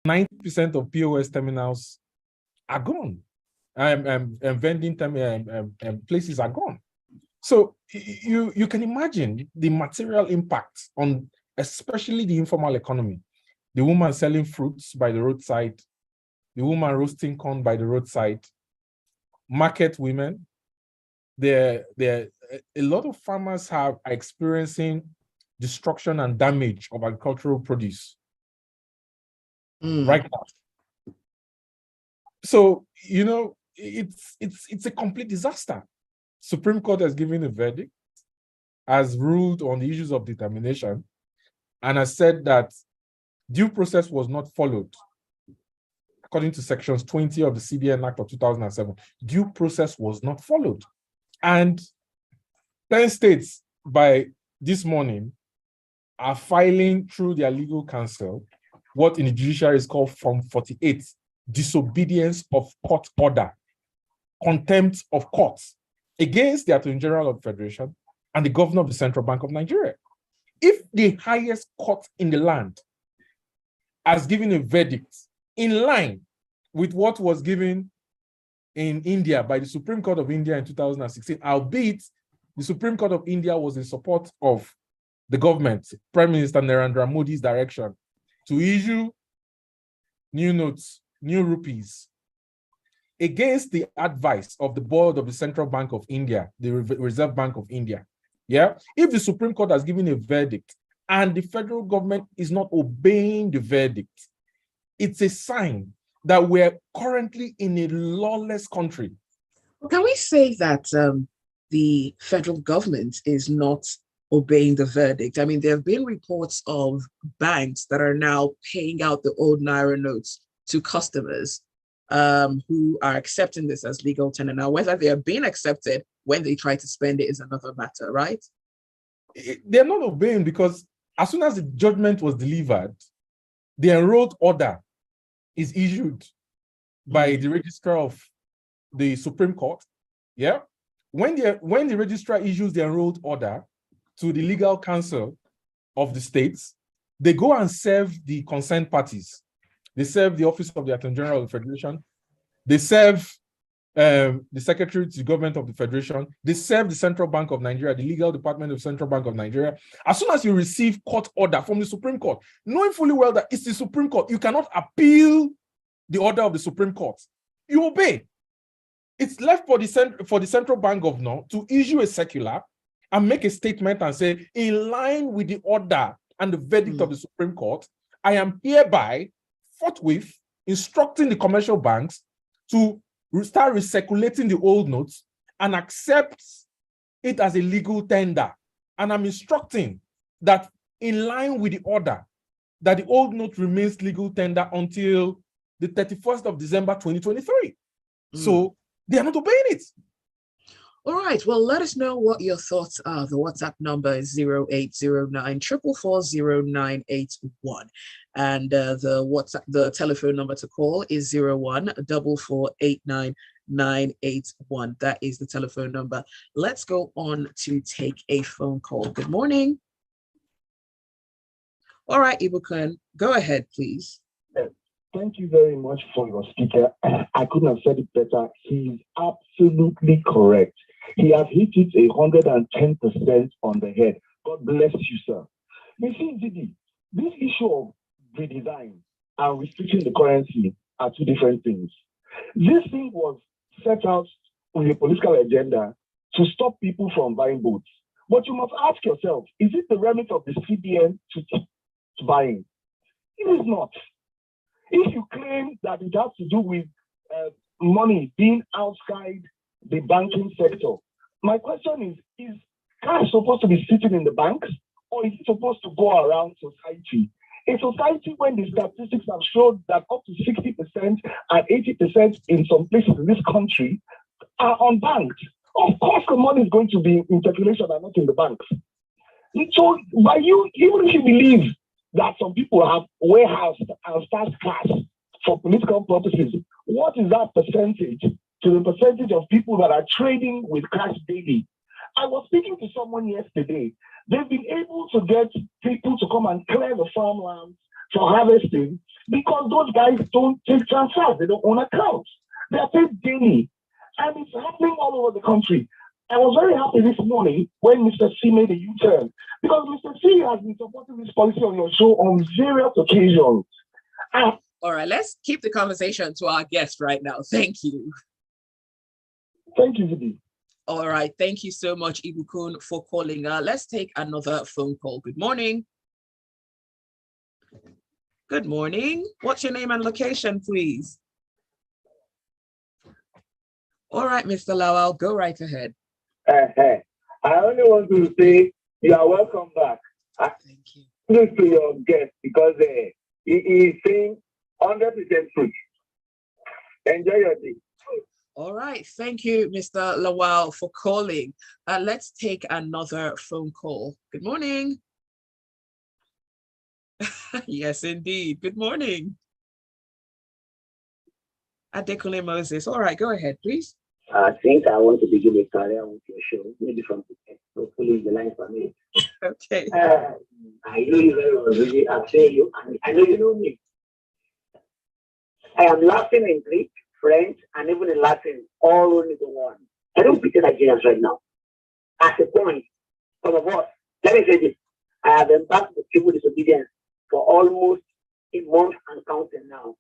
90% of POS terminals are gone. Vending places are gone. So you can imagine the material impact on especially the informal economy. The woman selling fruits by the roadside, the woman roasting corn by the roadside, market women. A lot of farmers are experiencing destruction and damage of agricultural produce right now. So, it's a complete disaster. Supreme Court has given a verdict, has ruled on the issues of determination, and has said that due process was not followed. According to sections 20 of the CBN Act of 2007, due process was not followed. And 10 states by this morning are filing through their legal counsel what in the judiciary is called Form 48, disobedience of court order, contempt of courts against the Attorney General of the Federation and the Governor of the Central Bank of Nigeria. If the highest court in the land has given a verdict in line with what was given in India by the Supreme Court of India in 2016, albeit the Supreme Court of India was in support of the government, Prime Minister Narendra Modi's direction to issue new notes, new rupees, against the advice of the board of the Central Bank of India, the Reserve Bank of India. Yeah, if the Supreme Court has given a verdict and the federal government is not obeying the verdict, it's a sign that we're currently in a lawless country. Can we say that the federal government is not obeying the verdict? I mean, there have been reports of banks that are now paying out the old Naira notes to customers who are accepting this as legal tender. Now, whether they are being accepted when they try to spend it is another matter, right? They're not obeying because as soon as the judgment was delivered, the enrolled order is issued by the registrar of the Supreme Court. Yeah. When the registrar issues the enrolled order to the legal counsel of the states, they go and serve the concerned parties. They serve the Office of the Attorney General of the Federation. They serve the Secretary to the Government of the Federation. They serve the Central Bank of Nigeria, the Legal Department of the Central Bank of Nigeria. As soon as you receive court order from the Supreme Court, knowing fully well that it's the Supreme Court, you cannot appeal the order of the Supreme Court. You obey. It's left for the Central Bank Governor to issue a circular and make a statement and say, in line with the order and the verdict of the Supreme Court, I am hereby forthwith instructing the commercial banks to start recirculating the old notes and accept it as a legal tender. And I'm instructing that in line with the order, that the old note remains legal tender until the 31st of December, 2023. So they are not obeying it. All right. Well, let us know what your thoughts are. The WhatsApp number is 0809 444 0981. And the telephone number to call is 01 4489 981. That is the telephone number. Let's go on to take a phone call. Good morning. All right, Ibukun, go ahead, please. Thank you very much for your speaker. I couldn't have said it better. He's absolutely correct. He has hit it 110% on the head. God bless you, sir. You see, Zibby, this issue of redesign and restricting the currency are two different things. This thing was set out with a political agenda to stop people from buying boats. But you must ask yourself, is it the remit of the CBN to buying? It is not. If you claim that it has to do with money being outside the banking sector, my question is cash supposed to be sitting in the banks, or is it supposed to go around society? A society when the statistics have showed that up to 60% and 80% in some places in this country are unbanked, of course the money is going to be in circulation and not in the banks. So by you, even if you believe that some people have warehoused and stashed cash for political purposes, what is that percentage to the percentage of people that are trading with cash daily? I was speaking to someone yesterday. They've been able to get people to come and clear the farmlands for harvesting because those guys don't take transfers. They don't own accounts. They are paid daily. And it's happening all over the country. I was very happy this morning when Mr. C made a U-turn because Mr. C has been supporting this policy on your show on various occasions. All right, let's keep the conversation to our guest right now. Thank you. Thank you, Zibby. All right, thank you so much, Ibukun, for calling. Let's take another phone call. Good morning. Good morning. What's your name and location, please? All right, Mr. Lawal, go right ahead. I only want to say you are welcome back. Thank you. Thanks to your guest because he is saying 100% truth. Enjoy your day. All right. Thank you, Mr. Lawal, for calling. Let's take another phone call. Good morning. Yes, indeed. Good morning. Adekunle Moses. All right, go ahead, please. I think I want to begin a career with your show, maybe from the hopefully the line for me. Okay. I know you very well, really. I've seen you, and I know you know me. I am laughing in Greek, French, and even in Latin, all only the one. I don't pity Nigerians right now. At a point, some of us, let me say this, I have embarked with civil disobedience for almost a month and counting now.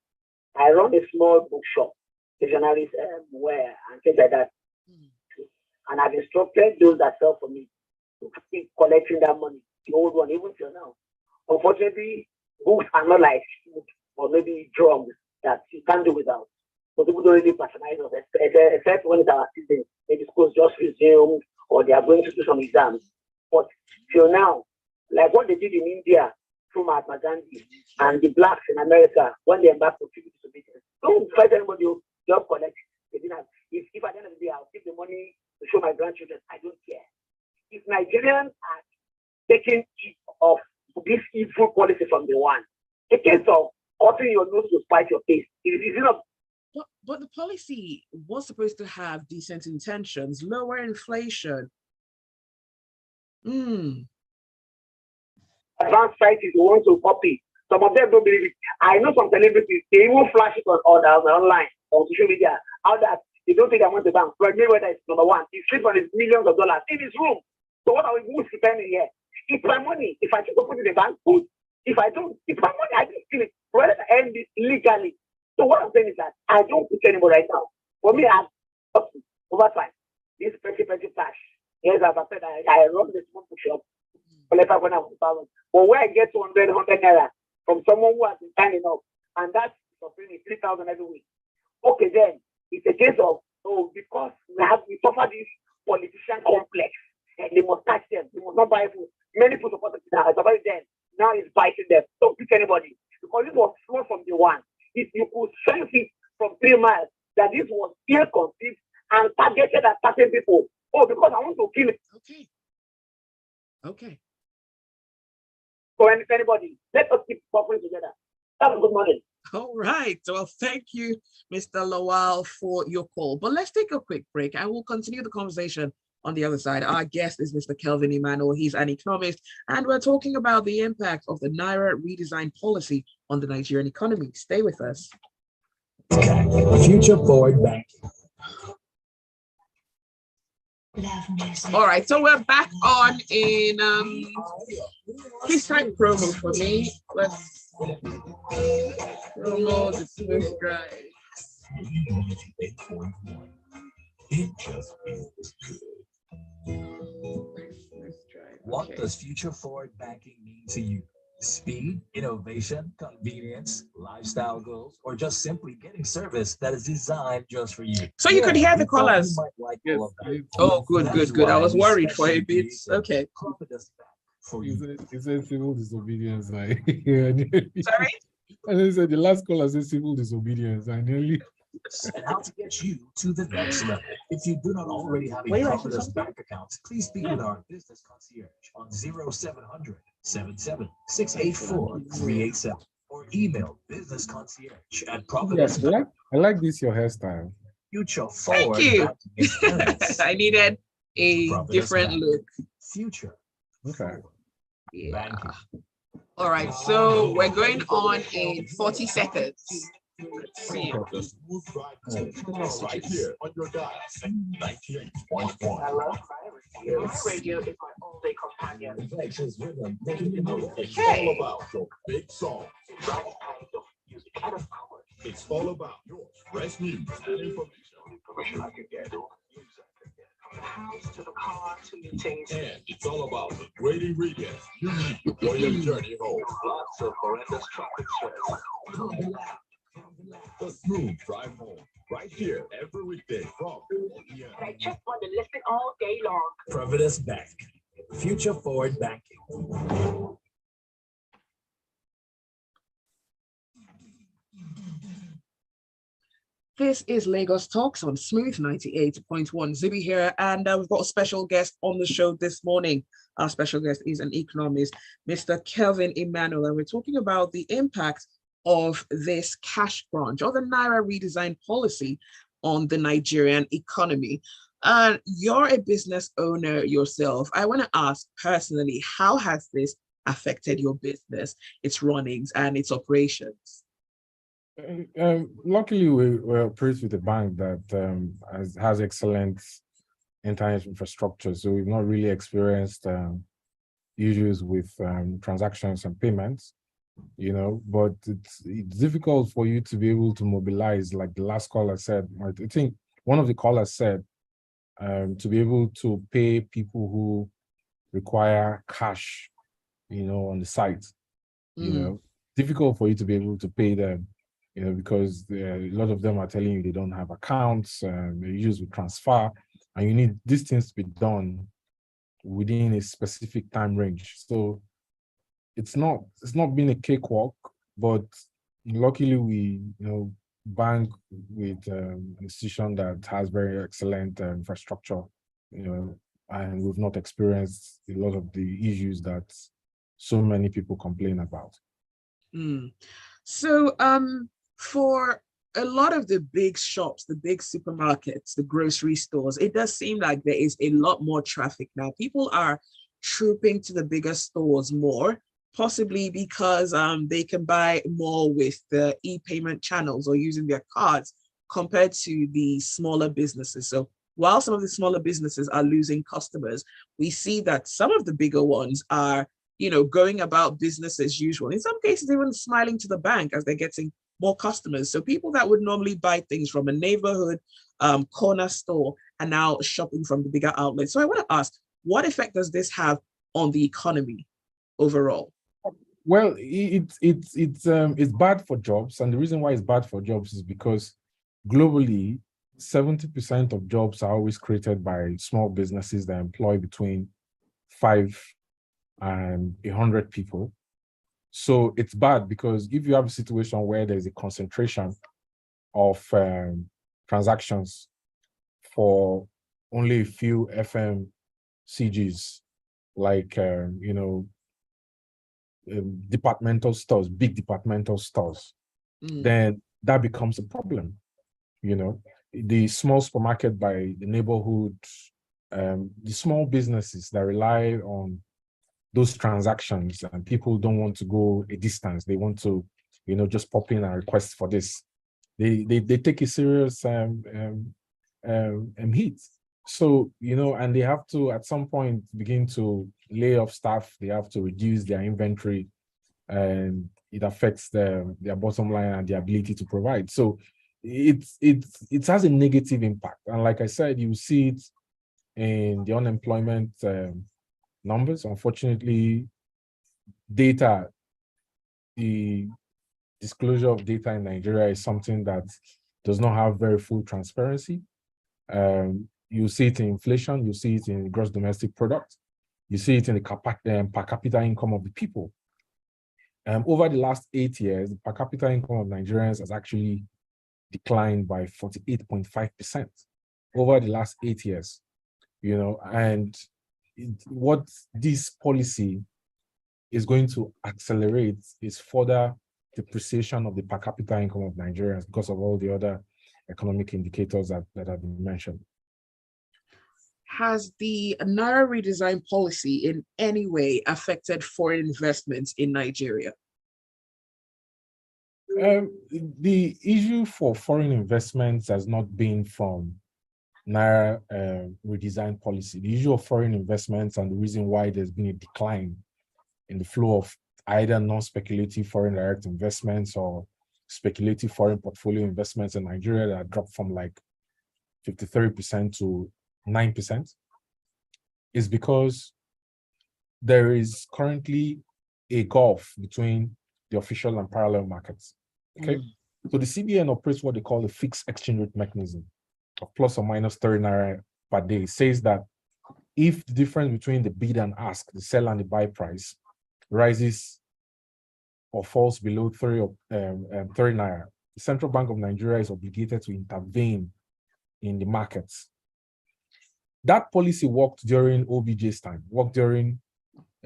I run a small bookshop, dictionaries, wear, and things like that. And I've instructed those that sell for me to keep collecting that money, the old one, even till now. Unfortunately, books are not like food or maybe drugs that you can't do without. So people don't really patronize us, except when it's our season. Maybe schools just resumed or they are going to do some exams. But till now, like what they did in India through Mahatma Gandhi and the blacks in America when they embarked on civil disobedience, don't fight anybody, just collect. They didn't have, if at the end of the day I'll give the money to show my grandchildren, I don't care. If Nigerians are taking it of this evil policy from the one, a case of cutting your nose to spite your face, it is not. But the policy was supposed to have decent intentions, lower inflation. Advanced societies who want to copy. Some of them don't believe it. I know some celebrities, they even flash it on others online, on social media, how that they don't think I want the bank. But Mayweather is number one. He sleeps on his millions of dollars in his room. So what are we going to spend here? It's my money. If I choose to put it in the bank, good. If I don't, it's my money. I just steal it. Rather than end it legally. So what I'm saying is that I don't put anymore right now. For me, I'm up to over time. This petty cash. Yes, as I said, I run the small bookshop. But where I get 200 naira from someone who has been signing up, and that's offering me 3,000 every week. Okay, then it's a case of because we suffer this politician complex, and they must catch them. They must not buy food. Many people support them. Now it's biting them. Don't pick anybody because this was slow from the one. If you could sense it from 3 miles that this was ill conceived and targeted at certain people. Oh, because I want to kill it. Okay. For anybody, let us keep suffering together. Have a good morning. All right. Well, thank you, Mr. Lawal, for your call. But let's take a quick break and we'll continue the conversation on the other side. Our guest is Mr. Kelvin Emmanuel. He's an economist, and we're talking about the impact of the Naira redesign policy on the Nigerian economy. Stay with us. Future forward banking. All right, so we're back on in please type promo for me. Let's promo the Swift drive. It just feels good. What does future forward banking mean to you? Speed, innovation, convenience, lifestyle goals, or just simply getting service that is designed just for you? So you could hear the callers. Like all of that. Oh, good. I was worried for a bit. Okay. He said civil disobedience. Sorry? And he said the last caller said civil disobedience. I nearly. And how to get you to the next level. If you do not already have a Prophetess bank account, please speak with our business concierge on 0700 77 684 387 or email businessconcierge@Prophetess. Yes, I like this your hairstyle. Future forward. Thank you. I needed a different look. Future. Okay. Yeah. Banking. All right, so we're going on in 40 seconds. Let's see. The smooth drive right here on your dial. 98.1. I love my radio. My radio is my all-day companion. Infectious rhythm, making you know it's Okay. all about your big song. The right kind of music, kind of power. It's all about your fresh news and information. Information I can get. News I can get. From the house to the car to meetings. And it's all about the great ingredients you need for your journey home. Lots of horrendous chocolate chips. The smooth drive home, right here every weekday from 4 p.m. I just want to listen all day long. Providence Bank, future forward banking. This is Lagos Talks on Smooth 98.1. Zibby here, and we've got a special guest on the show this morning. Our special guest is an economist, Mr. Kelvin Emmanuel, and we're talking about the impact of this cash crunch or the Naira redesign policy on the Nigerian economy. You're a business owner yourself. I want to ask personally, how has this affected your business, its runnings, and its operations? Luckily, we're operating with a bank that has excellent internet infrastructure, so we've not really experienced issues with transactions and payments, but it's difficult for you to be able to mobilize, like the last caller said. I think one of the callers said to be able to pay people who require cash, on the site, difficult for you to be able to pay them. Because a lot of them are telling you they don't have accounts, they use with transfer, and you need these things to be done within a specific time range. So it's not been a cakewalk, but luckily we bank with an institution that has very excellent infrastructure, and we've not experienced a lot of the issues that so many people complain about. So for a lot of the big shops, the big supermarkets, the grocery stores, it does seem like there is a lot more traffic now. People are trooping to the bigger stores more, possibly because they can buy more with the e-payment channels or using their cards compared to the smaller businesses. So while some of the smaller businesses are losing customers, we see that some of the bigger ones are, going about business as usual. In some cases, even smiling to the bank as they're getting more customers. So people that would normally buy things from a neighborhood corner store are now shopping from the bigger outlets. So I want to ask, what effect does this have on the economy overall? Well, it's bad for jobs, and the reason why it's bad for jobs is because globally, 70% of jobs are always created by small businesses that employ between 5 and 100 people. So it's bad because if you have a situation where there's a concentration of transactions for only a few FMCGs, like departmental stores, big departmental stores, then that becomes a problem. The small supermarket by the neighborhood, the small businesses that rely on those transactions, and people don't want to go a distance. They want to, just pop in and request for this. They take a serious hit. So, and they have to, at some point, begin to lay off staff. They have to reduce their inventory, and it affects their bottom line and their ability to provide. So it has a negative impact. And like I said, you see it in the unemployment numbers. Unfortunately, the disclosure of data in Nigeria is something that does not have very full transparency. You see it in inflation, you see it in gross domestic product, you see it in the per capita income of the people. Over the last 8 years, the per capita income of Nigerians has actually declined by 48.5% over the last 8 years. And what this policy is going to accelerate is further depreciation of the per capita income of Nigerians because of all the other economic indicators that have been mentioned. has the Naira redesign policy in any way affected foreign investments in Nigeria? The issue for foreign investments has not been from Naira redesign policy. The issue of foreign investments and the reason why there's been a decline in the flow of either non-speculative foreign direct investments or speculative foreign portfolio investments in Nigeria that dropped from like 53% to 9% is because there is currently a gulf between the official and parallel markets. Okay. So the CBN operates what they call a fixed exchange rate mechanism of plus or minus 30 Naira per day. It says that if the difference between the bid and ask, the sell and the buy price, rises or falls below 30 Naira, the Central Bank of Nigeria is obligated to intervene in the markets. That policy worked during OBJ's time, worked during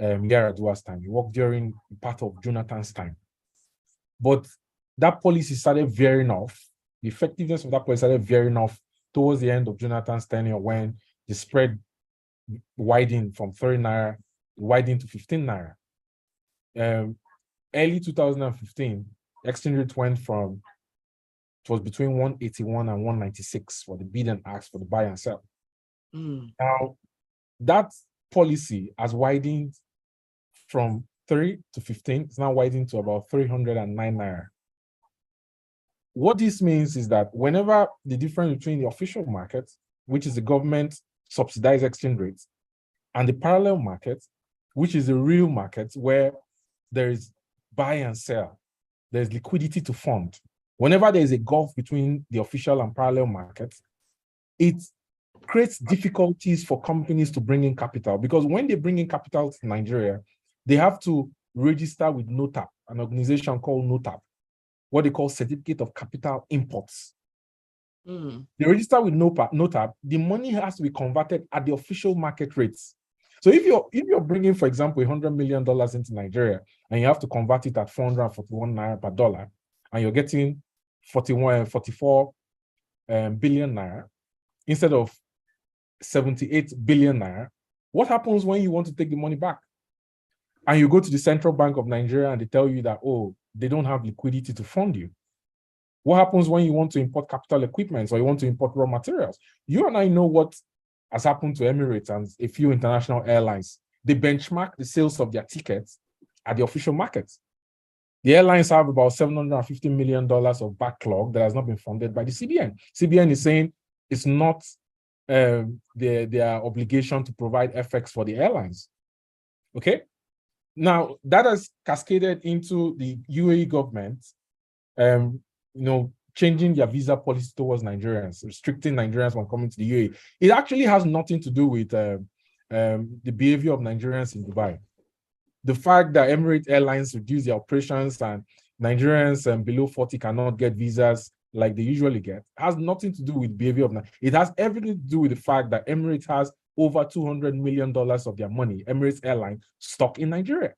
Yar'Adua's time, it worked during part of Jonathan's time. But that policy started veering off. The effectiveness of that policy started veering off towards the end of Jonathan's tenure when the spread widened from 30 Naira, widened to 15 Naira. Early 2015, exchange rate went from, it was between 181 and 196 for the bid and ask for the buy and sell. Now, that policy has widened from 3 to 15. It's now widened to about 309 Naira. What this means is that whenever the difference between the official market, which is the government subsidized exchange rate, and the parallel market, which is the real market where there is buy and sell, there's liquidity to fund. Whenever there is a gulf between the official and parallel markets, it creates difficulties for companies to bring in capital, because when they bring in capital to Nigeria, they have to register with NOTAP, an organization called NOTAP, what they call Certificate of Capital Imports. They register with NOTAP, the money has to be converted at the official market rates. So if you're bringing, for example, $100 million into Nigeria, and you have to convert it at 441 Naira per dollar, and you're getting 44 billion Naira instead of 78 billion Naira, what happens when you want to take the money back? And you go to the Central Bank of Nigeria and they tell you that, oh, they don't have liquidity to fund you. What happens when you want to import capital equipment or you want to import raw materials? You and I know what has happened to Emirates and a few international airlines. They benchmark the sales of their tickets at the official markets. The airlines have about $750 million of backlog that has not been funded by the CBN. CBN is saying it's not their obligation to provide FX for the airlines. Okay? Now, that has cascaded into the UAE government, changing their visa policy towards Nigerians, restricting Nigerians from coming to the UAE. It actually has nothing to do with the behavior of Nigerians in Dubai. The fact that Emirates Airlines reduce their operations and Nigerians below 40 cannot get visas like they usually get has nothing to do with behavior of Nigeria. It has everything to do with the fact that Emirates has over $200 million of their money, Emirates Airline, stuck in Nigeria.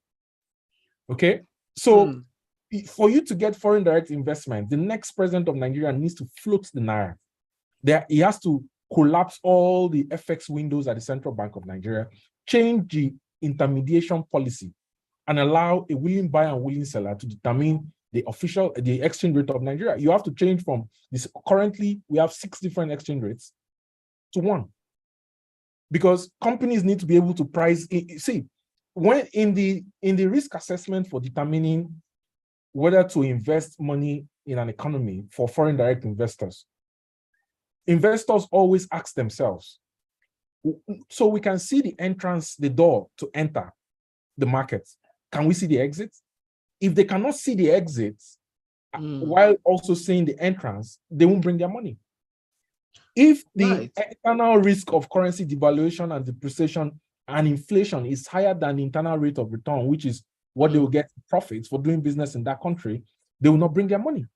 Okay? So for you to get foreign direct investment, the next president of Nigeria needs to float the Naira. He has to collapse all the FX windows at the Central Bank of Nigeria, change the intermediation policy, and allow a willing buyer and willing seller to determine the exchange rate of Nigeria. You have to change from this. Currently, we have 6 different exchange rates to 1. Because companies need to be able to price. See, when in the risk assessment for determining whether to invest money in an economy for foreign direct investors, investors always ask themselves, so we can see the entrance, the door to enter the market. Can we see the exit? If they cannot see the exit while also seeing the entrance, they won't bring their money. If the external risk of currency devaluation and depreciation and inflation is higher than the internal rate of return, which is what they will get profits for doing business in that country, they will not bring their money.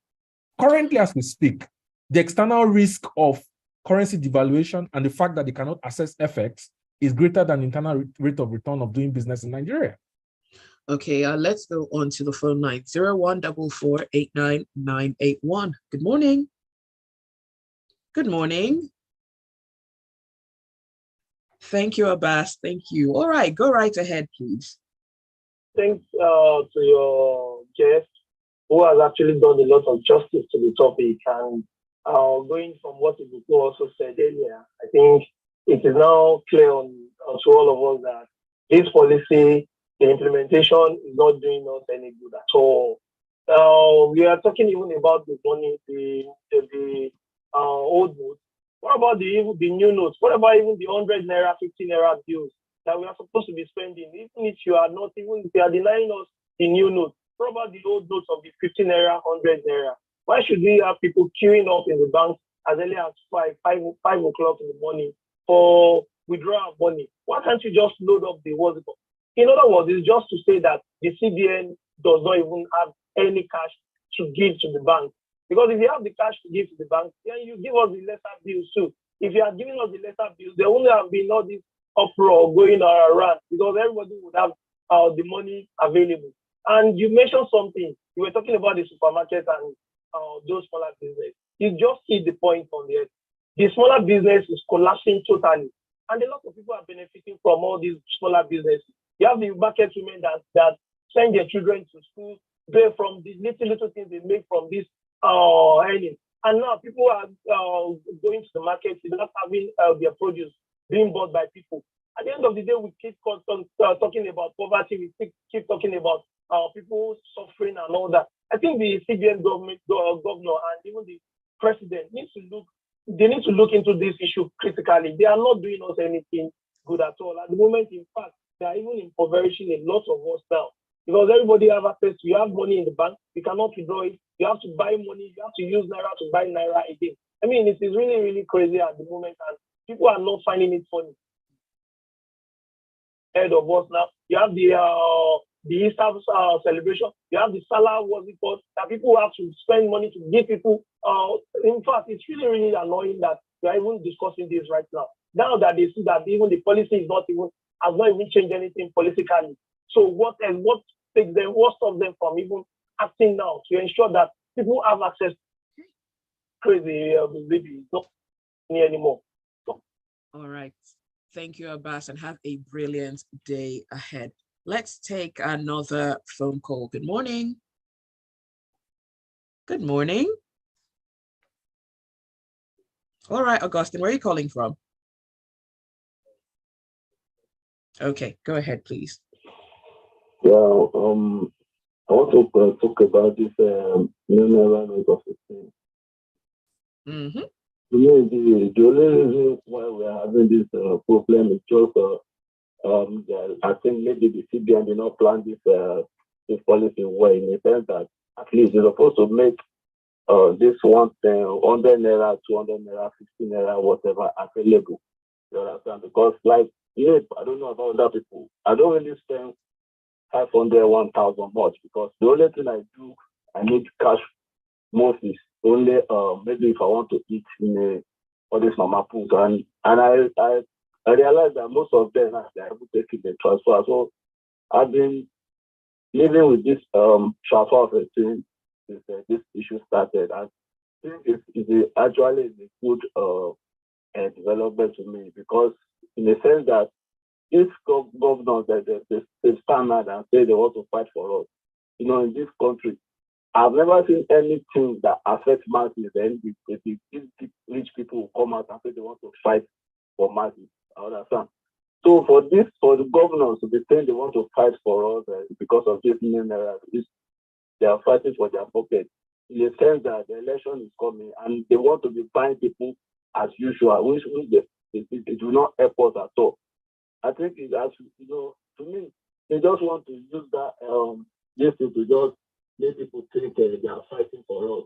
Currently, as we speak, the external risk of currency devaluation and the fact that they cannot access FX is greater than the internal rate of return of doing business in Nigeria. Okay, let's go on to the phone line, 0144899981. Good morning. Good morning. Thank you, Abbas. Thank you. All right, go right ahead, please. Thanks to your guest, who has actually done a lot of justice to the topic. And going from what Ibuku also said earlier, I think it is now clear to all of us that this policy, the implementation is not doing us any good at all. We are talking even about the money, the old notes. What about the new notes? What about even the 100 naira, 50 naira bills that we are supposed to be spending? Even if you are not, even if you are denying us the new notes, what about the old notes of the 50 naira, 100 naira? Why should we have people queuing up in the bank as early as 5 o'clock in the morning for withdrawal of money? Why can't you just load up the what's it called? In other words, it's just to say that the CBN does not even have any cash to give to the bank. Because if you have the cash to give to the bank, then you give us the lesser bills too. If you are giving us the lesser bills, there wouldn't have been all this uproar going around because everybody would have the money available. And you mentioned something. You were talking about the supermarket and those smaller business. You just hit the point on the head. The smaller business is collapsing totally. And a lot of people are benefiting from all these smaller businesses. You have the market women that send their children to school, pay from the little things they make from this earning. And now people are going to the market without having their produce being bought by people. At the end of the day, we keep talking about poverty. We keep talking about people suffering and all that. I think the CBN governor and even the president need to look into this issue critically. They are not doing us anything good at all. At the moment, in fact, they are even impoverishing a lot of us now. Because everybody have access to, you have money in the bank, you cannot withdraw it, you have to buy money, you have to use Naira to buy Naira again. I mean, it is really, really crazy at the moment, and people are not finding it funny. Ahead of us now, you have the Easter celebration, you have the Salah, what's it called, that people have to spend money to give people. In fact, it's really, really annoying that we are even discussing this right now. Now that they see that even the policy has not even changed anything politically. So what stops them from even acting now to ensure that people have access? Crazy, maybe it's not anymore. So. All right. Thank you, Abbas, and have a brilliant day ahead. Let's take another phone call. Good morning. Good morning. All right, Augustine, where are you calling from? Okay, go ahead, please. Yeah, I want to talk about this new Naira note of 15. Mm-hmm. To me, the only reason why we are having this problem is just I think maybe the CBN did not plan this policy well, in the sense that at least they're supposed to make this 100 naira, 200 naira, 50 naira, whatever available. You understand? Because like, yeah, I don't know about other people. I don't really spend 500, 1,000 much, because the only thing I do, I need cash mostly. Only maybe if I want to eat in all this mama food, and I realize that most of them are able to take the transfer. So I've been living with this transfer of a thing since this issue started. I think it's actually a good development to me, because in the sense that these governors they stand out and say they want to fight for us. You know, in this country, I've never seen anything that affects masses. Then these rich people will come out and say they want to fight for masses. I understand. So for the governors to be saying they want to fight for us because of this mineral, they are fighting for their pocket. In the sense that the election is coming and they want to be buying people as usual, which it will not help us at all. I think it has, to me, they just want to use that this to just let people think they are fighting for us.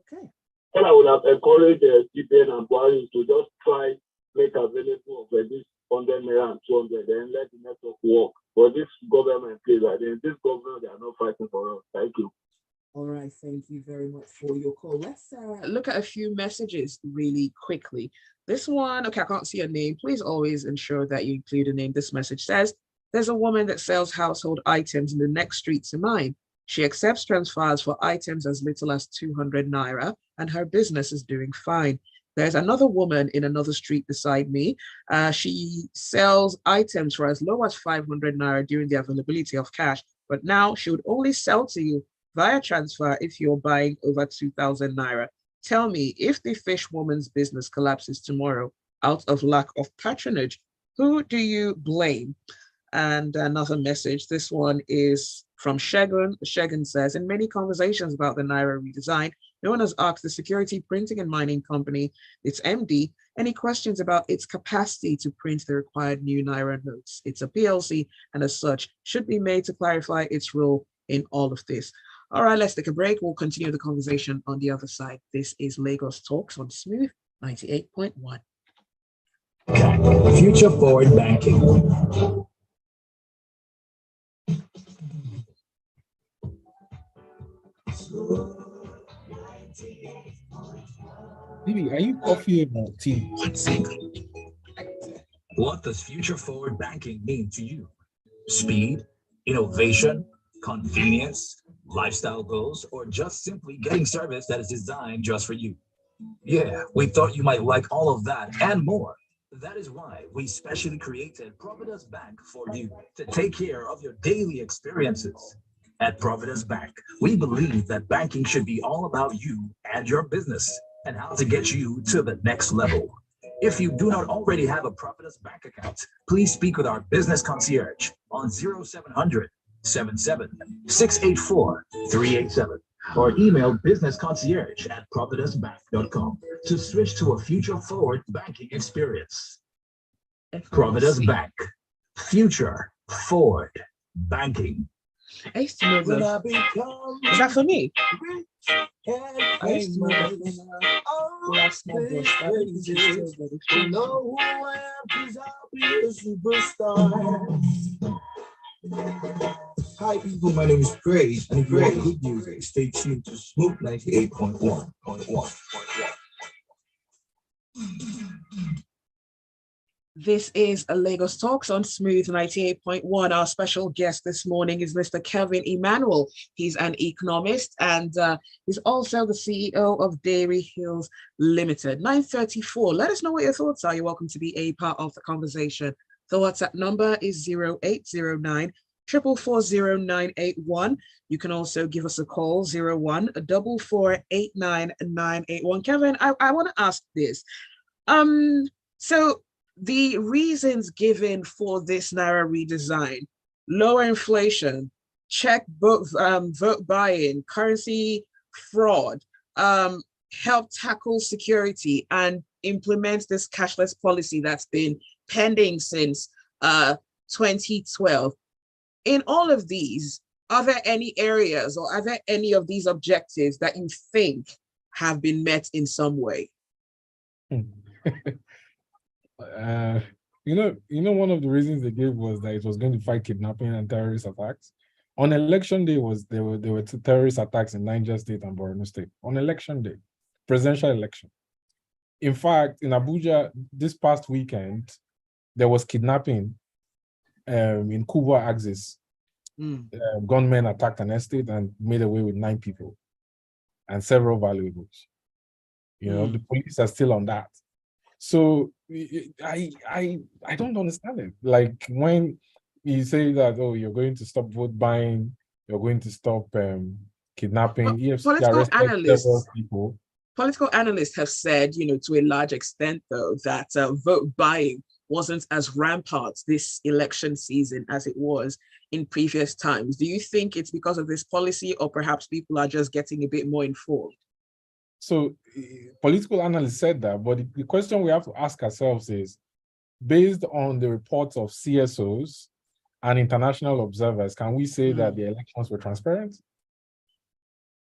Okay. And I would have encouraged CBN and Buhari to just try make available of this 100 naira and 200, then let the network work. But this government, please, this government, they are not fighting for us. Thank you. All right, thank you very much for your call. Let's look at a few messages really quickly. This one, okay, I can't see a name. Please always ensure that you include a name. This message says, there's a woman that sells household items in the next street to mine. She accepts transfers for items as little as 200 naira, and her business is doing fine. There's another woman in another street beside me. She sells items for as low as 500 Naira during the availability of cash, but now she would only sell to you via transfer if you're buying over 2,000 Naira. Tell me, if the fish woman's business collapses tomorrow out of lack of patronage, who do you blame? And another message. This one is from Shegun. Shegun says, in many conversations about the Naira redesign, no one has asked the Security Printing and Mining Company, its MD, any questions about its capacity to print the required new Naira notes. It's a PLC and as such should be made to clarify its role in all of this. All right, let's take a break. We'll continue the conversation on the other side. This is Lagos Talks on Smooth 98.1. Future forward banking. Zibby, are you coffee or tea? 1 second. What does future forward banking mean to you? Speed, innovation, convenience, lifestyle goals, or just simply getting service that is designed just for you? Yeah, we thought you might like all of that and more. That is why we specially created Providence Bank for you to take care of your daily experiences. At Providence Bank, we believe that banking should be all about you and your business and how to get you to the next level. If you do not already have a Providence Bank account, please speak with our business concierge on 0700 77 684 387 or email businessconcierge@providencebank.com to switch to a future forward banking experience. Providence Bank, future forward banking. I used to know the. Is that for me? I used to know that when I smelled this. Hi people, my name is Praise, and if you want good music, stay tuned to Smooth 98.1. This is a Lagos Talks on Smooth 98.1. Our special guest this morning is Mr. Kelvin Emmanuel. He's an economist and he's also the CEO of Dairy Hills Limited. 9:34. Let us know what your thoughts are. You're welcome to be a part of the conversation. The WhatsApp number is 0809 444 0981. You can also give us a call 01 4489 981. Kevin, I want to ask this. So the reasons given for this Naira redesign: lower inflation, check vote buying, currency fraud, help tackle security, and implement this cashless policy that's been pending since 2012. In all of these, are there any areas or are there any of these objectives that you think have been met in some way? One of the reasons they gave was that it was going to fight kidnapping and terrorist attacks. On election day there were two terrorist attacks in Niger State and Borno State. On election day, presidential election. In fact, in Abuja this past weekend, there was kidnapping in Kubwa Axis. Gunmen attacked an estate and made away with 9 people and several valuables. The police are still on that. So I don't understand it. Like when you say that, oh, you're going to stop vote buying, you're going to stop kidnapping. Political analysts have said, to a large extent, though, that vote buying wasn't as rampant this election season as it was in previous times. Do you think it's because of this policy, or perhaps people are just getting a bit more informed? So political analysts said that, but the question we have to ask ourselves is, based on the reports of CSOs and international observers, can we say that the elections were transparent?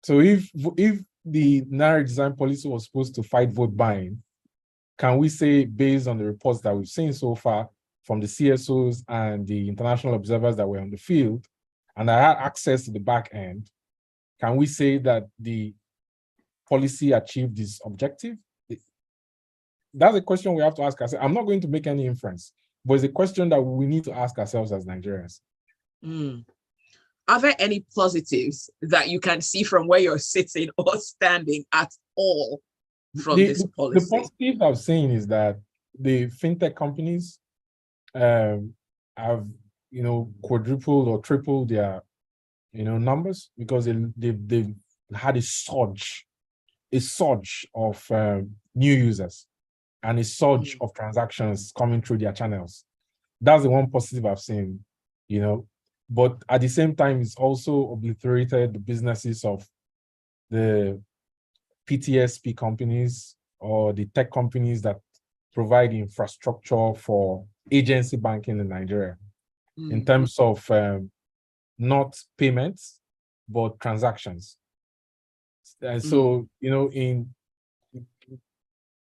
So if the Naira design policy was supposed to fight vote buying, can we say, based on the reports that we've seen so far from the CSOs and the international observers that were on the field, and I had access to the back end, can we say that the policy achieved this objective? That's a question we have to ask ourselves. I'm not going to make any inference, but it's a question that we need to ask ourselves as Nigerians. Are there any positives that you can see from where you're sitting or standing at all from this The policy? positive I've seen is that the fintech companies have, quadrupled or tripled their, numbers, because they've had a surge of new users and a surge of transactions coming through their channels. That's the one positive I've seen, but at the same time, it's also obliterated the businesses of the PTSP companies or the tech companies that provide infrastructure for agency banking in Nigeria, in terms of not payments, but transactions. And so, in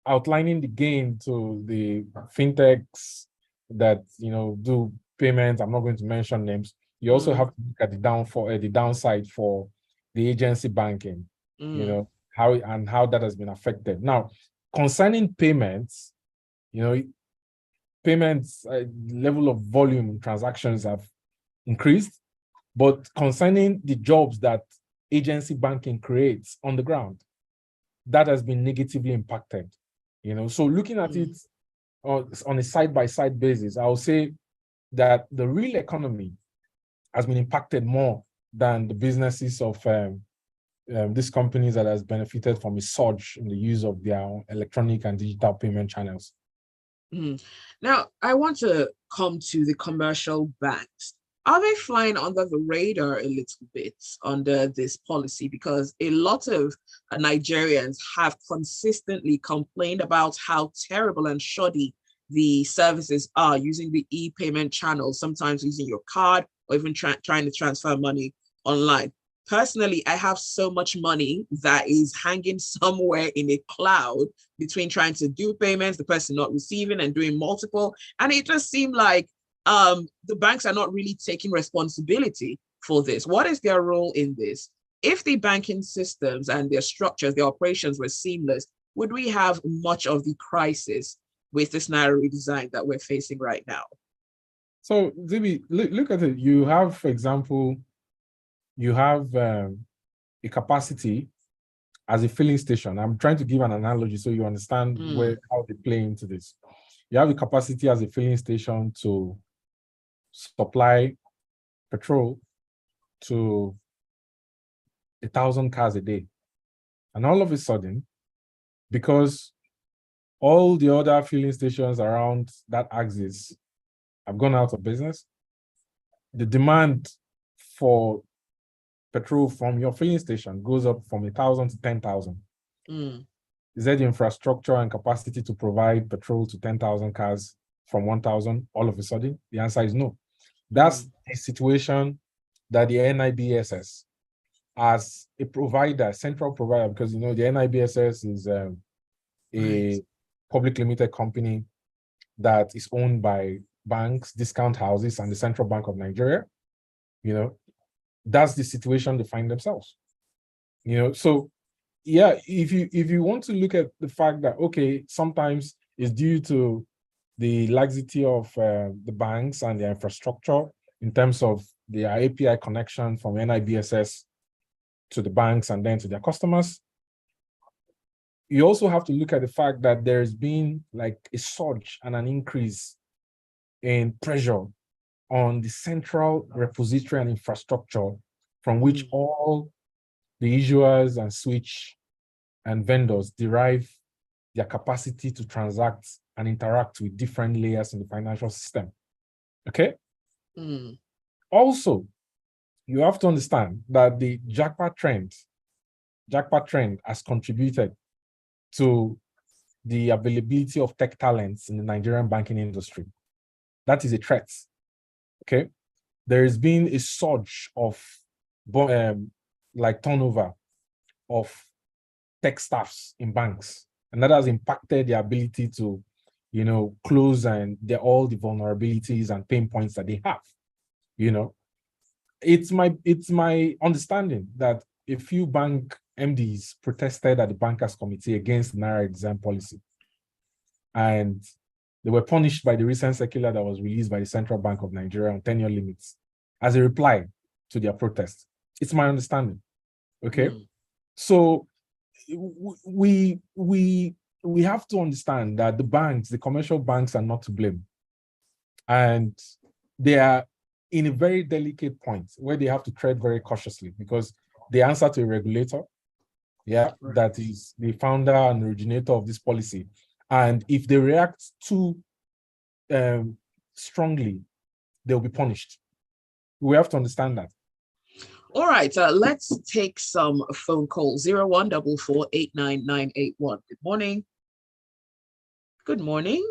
outlining the gain to the fintechs that, do payments, I'm not going to mention names, you also have to look at the downside for the agency banking, how that has been affected. Now, concerning payments, payments level of volume transactions have increased, but concerning the jobs that agency banking creates on the ground, that has been negatively impacted. So looking at it on a side-by-side basis, I will say that the real economy has been impacted more than the businesses of these companies that has benefited from a surge in the use of their electronic and digital payment channels. Now, I want to come to the commercial banks. Are they flying under the radar a little bit under this policy? Because a lot of Nigerians have consistently complained about how terrible and shoddy the services are using the e-payment channels, sometimes using your card or even trying to transfer money online. Personally, I have so much money that is hanging somewhere in a cloud between trying to do payments, the person not receiving, and doing multiple. And it just seemed like the banks are not really taking responsibility for this. What is their role in this? If the banking systems and their structures, their operations were seamless, would we have much of the crisis with this Naira redesign that we're facing right now? So, Zibby, look at it. You have, for example, you have a capacity as a filling station. I'm trying to give an analogy so you understand how they play into this. You have a capacity as a filling station to supply petrol to 1,000 cars a day. And all of a sudden, because all the other filling stations around that axis have gone out of business, the demand for petrol from your filling station goes up from 1,000 to 10,000. Is there the infrastructure and capacity to provide petrol to 10,000 cars from 1,000 all of a sudden? The answer is no. That's a situation that the NIBSS, as a provider, central provider, because the NIBSS is a public limited company that is owned by banks, discount houses, and the Central Bank of Nigeria. That's the situation they find themselves. So yeah, if you want to look at the fact that, okay, sometimes it's due to the laxity of the banks and their infrastructure in terms of their API connection from NIBSS to the banks and then to their customers, you also have to look at the fact that there's been like a surge and an increase in pressure on the central repository and infrastructure from which all the issuers and switch and vendors derive their capacity to transact and interact with different layers in the financial system. Okay? Also, you have to understand that the jackpot trend has contributed to the availability of tech talents in the Nigerian banking industry. That is a threat. Okay? There has been a surge of turnover of tech staffs in banks, and that has impacted the ability to, close and all the vulnerabilities and pain points that they have. It's my understanding that a few bank MDs protested at the Bankers Committee against the Naira design policy, and they were punished by the recent circular that was released by the Central Bank of Nigeria on tenure limits as a reply to their protest. It's my understanding. Okay. So we have to understand that the banks, the commercial banks, are not to blame, and they are in a very delicate point where they have to tread very cautiously because they answer to a regulator, that is the founder and originator of this policy, and if they react too strongly, they'll be punished. We have to understand that. All right, let's take some phone calls. 0144899981. Good morning. Good morning.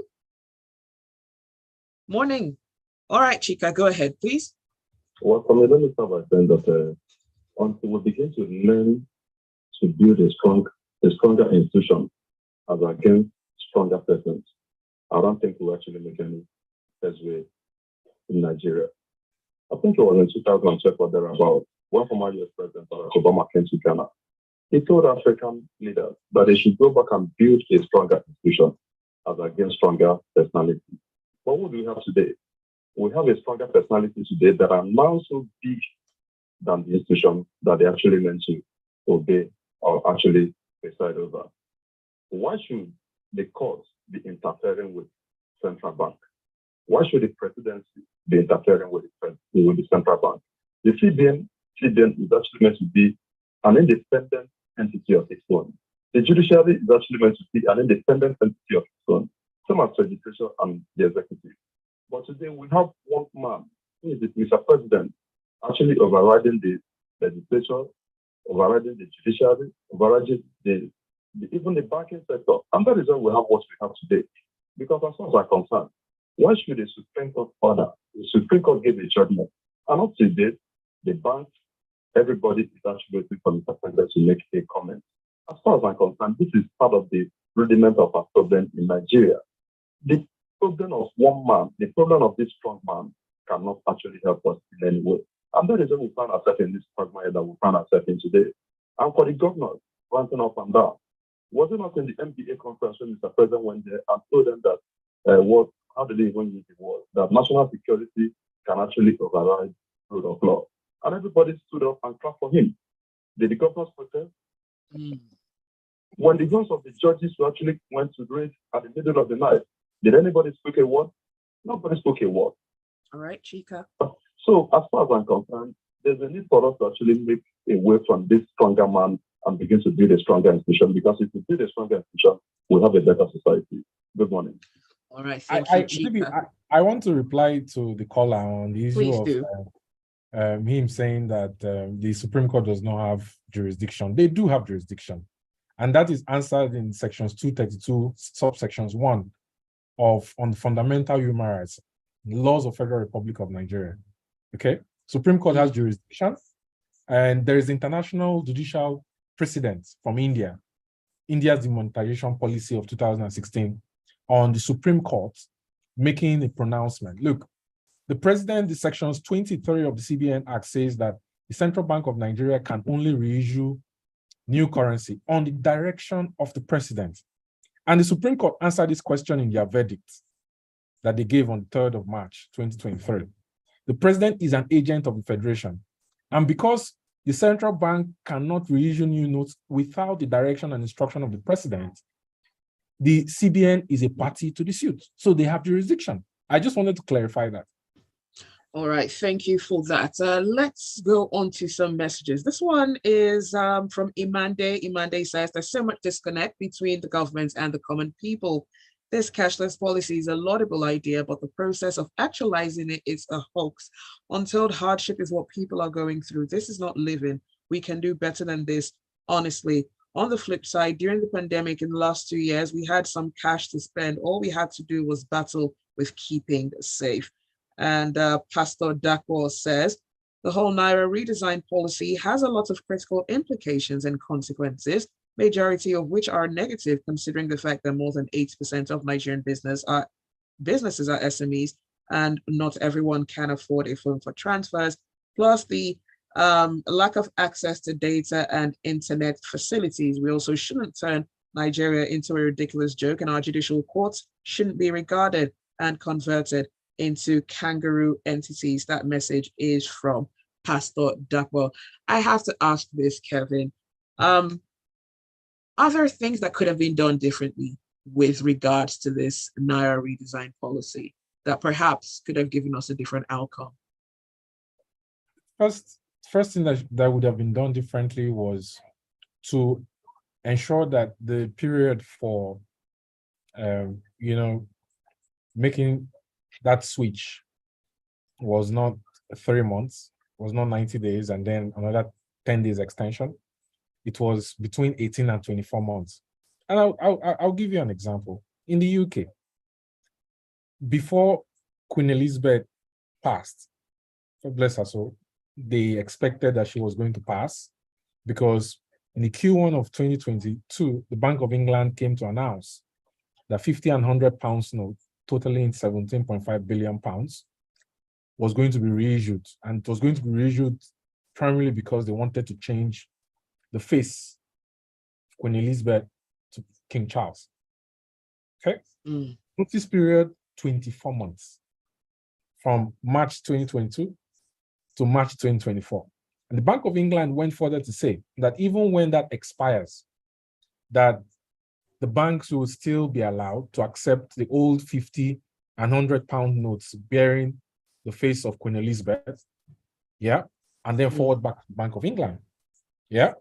Morning. All right, Chika, go ahead, please. Well, for me, let me start by saying that until we begin to learn to build a stronger institution as against stronger persons, I don't think we'll actually make any headway in Nigeria. I think it was in 2012 or thereabout, when former US President Barack Obama came to Ghana. He told African leaders that they should go back and build a stronger institution as against stronger personalities. But what do we have today? We have a stronger personality today that are now so big than the institution that they actually meant to obey or actually preside over. Why should the courts be interfering with central bank? Why should the presidency be interfering with the central bank? The CBN is actually meant to be an independent entity of its own. The judiciary is actually meant to be an independent entity of its own, same as the legislature and the executive. But today we have one man, who is Mr. President, actually overriding the legislature, overriding the judiciary, overriding even the banking sector. And that is why we have what we have today. Because as far as I'm concerned, why should the Supreme Court order? The Supreme Court gave a judgment. And up to date, the banks, everybody is actually waiting for Mr. President to make a comment. As far as I'm concerned, this is part of the rudiment of our problem in Nigeria. The problem of one man, the problem of this strong man cannot actually help us in any way. And that is why we find ourselves in this quagmire that we find ourselves in today. And for the governors, ranting up and down, was it not in the MBA conference when Mr. President went there and told them that how did they even use the word? That national security can actually override rule of law. And everybody stood up and clapped for him. Did the governors protest? When the guns of the judges actually went to raid at the middle of the night, did anybody speak a word? Nobody spoke a word. All right, Chika. So as far as I'm concerned, there's a need for us to actually make a way from this stronger man and begin to build a stronger institution, because if we build a stronger institution, we'll have a better society. Good morning. All right, thank you, Chika. I want to reply to the caller on the issue Please do. of him saying that the Supreme Court does not have jurisdiction. They do have jurisdiction. And that is answered in sections 232, subsections 1 on fundamental human rights, laws of Federal Republic of Nigeria. Okay? Supreme Court has jurisdiction, and there is international judicial precedent from India, India's demonetization policy of 2016, on the Supreme Court making a pronouncement. Look, the president, the sections 23 of the CBN Act says that the Central Bank of Nigeria can only reissue new currency on the direction of the president. And the Supreme Court answered this question in their verdict that they gave on the 3rd of March, 2023. The president is an agent of the Federation. And because the central bank cannot reissue new notes without the direction and instruction of the president, the CBN is a party to the suit. So they have jurisdiction. I just wanted to clarify that. All right, thank you for that. Let's go on to some messages. This one is from Imande. Imande says, there's so much disconnect between the government and the common people. This cashless policy is a laudable idea, but the process of actualizing it is a hoax. Untold hardship is what people are going through. This is not living. We can do better than this, honestly. On the flip side, during the pandemic in the last 2 years, we had some cash to spend. All we had to do was battle with keeping safe. And Pastor Dakwa says, the whole Naira redesign policy has a lot of critical implications and consequences, majority of which are negative, considering the fact that more than 80% of Nigerian businesses are SMEs, and not everyone can afford a phone for transfers, plus the lack of access to data and internet facilities. We also shouldn't turn Nigeria into a ridiculous joke, and our judicial courts shouldn't be regarded and converted into kangaroo entities. That message is from Pastor Dakwa. I have to ask this, Kelvin. Are there things that could have been done differently with regards to this Naira redesign policy that perhaps could have given us a different outcome? First thing that would have been done differently was to ensure that the period for making that switch was not 3 months, was not 90 days, and then another 10 days extension. It was between 18 and 24 months. And I'll give you an example. In the UK, before Queen Elizabeth passed, God bless her soul, they expected that she was going to pass because in the Q1 of 2022, the Bank of England came to announce that 50 and 100 pounds note, totaling 17.5 billion pounds, was going to be reissued. And it was going to be reissued primarily because they wanted to change the face of Queen Elizabeth to King Charles. Okay? Notice period, 24 months. From March 2022 to March 2024. And the Bank of England went further to say that even when that expires, that the banks will still be allowed to accept the old 50 and 100 pound notes bearing the face of Queen Elizabeth, yeah, and then forward back to the Bank of England, yeah.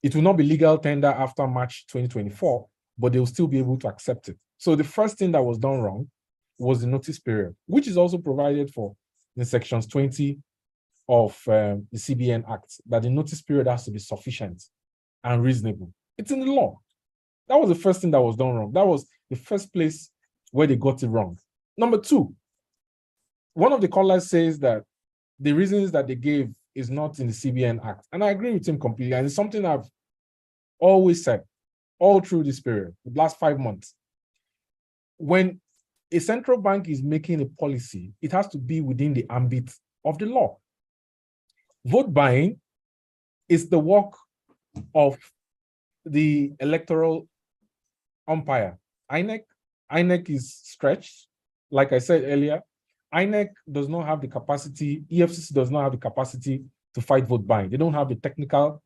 It will not be legal tender after March 2024, but they will still be able to accept it. So the first thing that was done wrong was the notice period, which is also provided for in sections 20 of the CBN Act, that the notice period has to be sufficient and reasonable. It's in the law. That was the first thing that was done wrong. That was the first place where they got it wrong. Number two, one of the callers says that the reasons that they gave is not in the CBN Act. And I agree with him completely. And it's something I've always said all through this period, the last 5 months. When a central bank is making a policy, it has to be within the ambit of the law. Vote buying is the work of the electoral umpire. INEC is stretched. Like I said earlier, INEC does not have the capacity, EFCC does not have the capacity to fight vote buying. They don't have the technical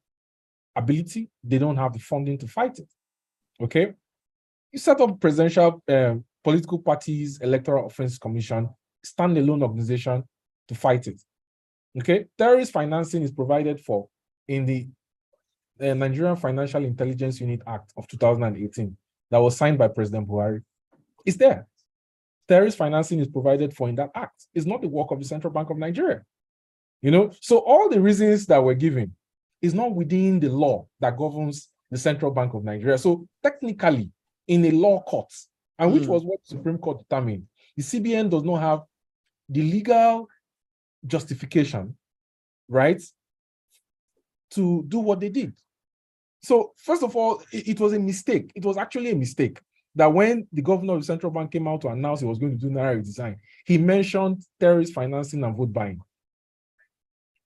ability. They don't have the funding to fight it. Okay? You set up presidential political parties, electoral offense commission, standalone organization to fight it. Okay? Terrorist financing is provided for in the Nigerian Financial Intelligence Unit Act of 2018 that was signed by President Buhari. It's there. Terrorist financing is provided for in that act. It's not the work of the Central Bank of Nigeria. So all the reasons that we're given is not within the law that governs the Central Bank of Nigeria. So technically, in a law court, and which was what the Supreme Court determined, the CBN does not have the legal justification, right, to do what they did. So first of all, it was a mistake. It was actually a mistake that when the governor of the central bank came out to announce he was going to do Naira redesign, he mentioned terrorist financing and vote buying.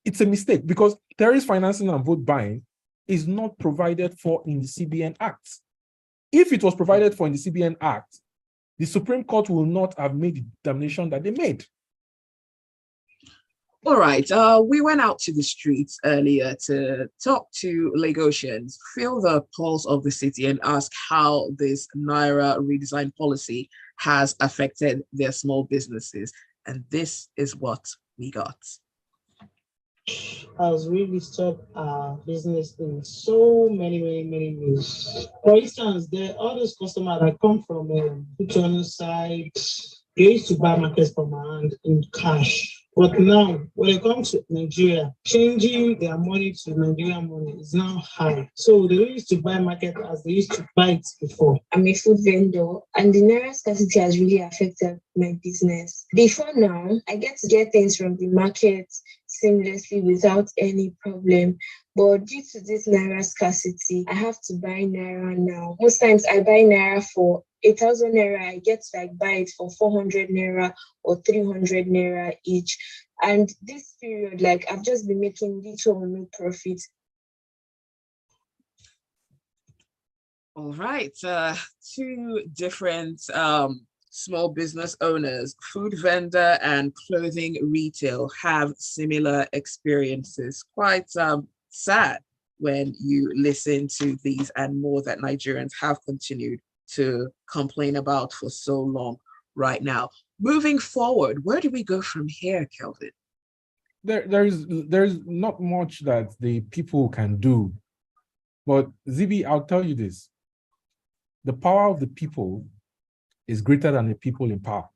It's a mistake because terrorist financing and vote buying is not provided for in the CBN Act. If it was provided for in the CBN Act, the Supreme Court will not have made the determination that they made. All right, we went out to the streets earlier to talk to Lagosians, feel the pulse of the city and ask how this Naira redesign policy has affected their small businesses. And this is what we got. Has really stopped our business in so many ways. For instance, there are all those customers that come from the side. They used to buy markets from our hand in cash. But now, when it comes to Nigeria, changing their money to Nigerian money is now high. So they don't used to buy market as they used to buy it before. I'm a food vendor, and the Naira scarcity has really affected my business. Before now, I get to get things from the market seamlessly without any problem. But due to this Naira scarcity, I have to buy Naira now. Most times I buy Naira for 8,000 Naira. I get to buy it for 400 Naira or 300 Naira each. And this period, I've just been making little or no profit. All right, two different small business owners, food vendor and clothing retail, have similar experiences. Quite sad when you listen to these and more that Nigerians have continued to complain about for so long right now. Moving forward, where do we go from here, Kelvin? There's not much that the people can do. But Zibby, I'll tell you this. The power of the people is greater than the people in power.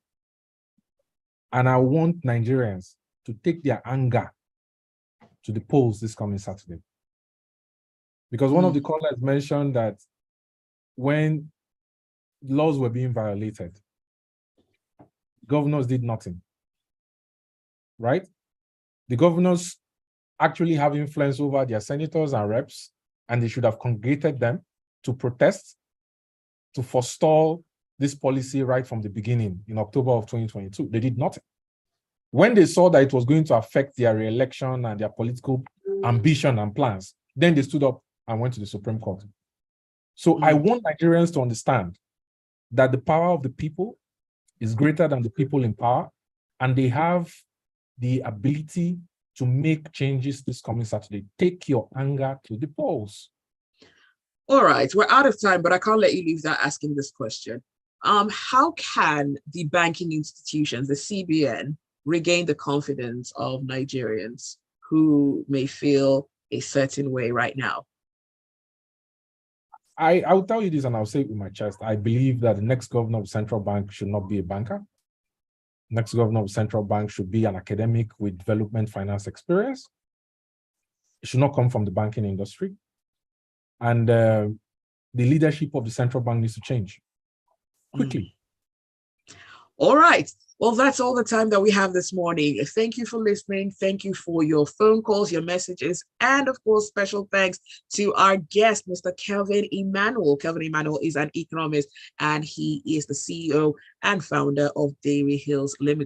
And I want Nigerians to take their anger to the polls this coming Saturday. Because one of the callers mentioned that when laws were being violated, governors did nothing, right? The governors actually have influence over their senators and reps, and they should have congregated them to protest, to forestall this policy right from the beginning in October of 2022. They did nothing. When they saw that it was going to affect their re-election and their political ambition and plans, then they stood up and went to the Supreme Court. So I want Nigerians to understand that the power of the people is greater than the people in power, and they have the ability to make changes this coming Saturday. Take your anger to the polls. All right, we're out of time, but I can't let you leave without asking this question. How can the banking institutions, the CBN, regain the confidence of Nigerians who may feel a certain way right now? I will tell you this, and I'll say it with my chest. I believe that the next governor of the central bank should not be a banker. Next governor of the central bank should be an academic with development finance experience. It should not come from the banking industry. And the leadership of the central bank needs to change quickly. All right. Well, that's all the time that we have this morning. Thank you for listening. Thank you for your phone calls, your messages, and of course, special thanks to our guest, Mr. Kelvin Emmanuel. Kelvin Emmanuel is an economist, and he is the CEO and founder of Dairy Hills Limited.